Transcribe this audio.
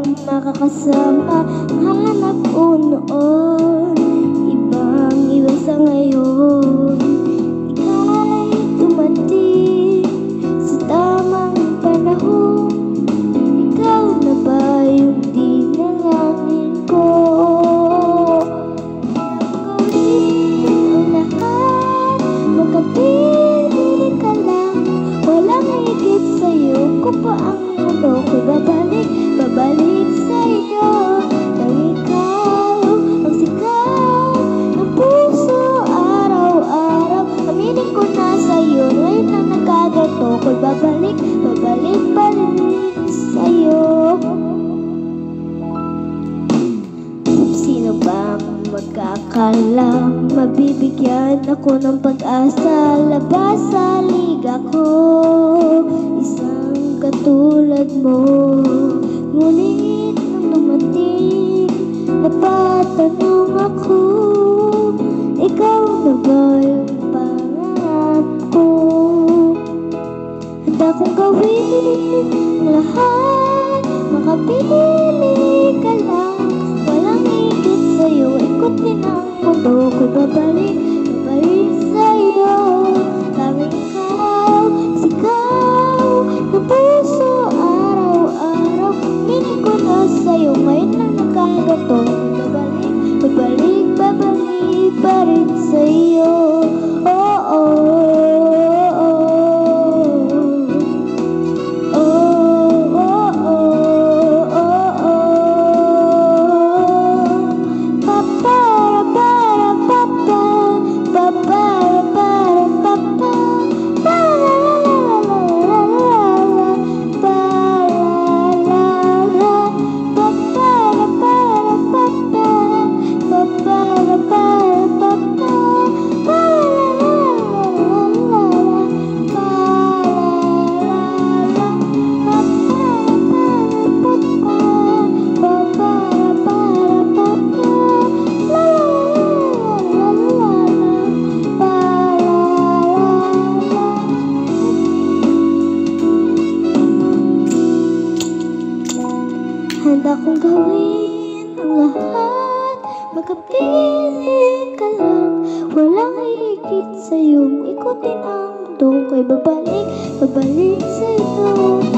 makakasama. Hanap ko noon, ibang-iba sa ngayon. Ika'y dumating sa tamang panahon. Ikaw na ba yung dinalangin ko? Gawin ang lahat, magkapili ka lang. Walang higit sa'yo, ko pa ang mundo ko'y babalik sa'yo. Nang ikaw ang sigaw ng puso araw-araw. Aminin ko na sa'yo, ngayon na nagkagato ko'y babalik sa'yo. Sino bang magkakala mabibigyan ako ng pag-asa? Labas sa liga ko, isang katulad mo. Ngunit nang dumating, napatanong ako, ikaw na ba yung pangarap ko? Handa kong gawin ang lahat, makapili ka lang. Walang higit sa'yo, ikutin ang mundo ko'y babalik sa'yo. Tanging ikaw, sigaw ng puso araw-araw. Piling ko na sa'yo, ngayon lang nakagato. Babalik pa rin sa'yo. Oh, oh. Handa kong gawin ang lahat, makapili ka lang. Walang higit sa'yo, ikutin ang mundo ko'y babalik sa'yo.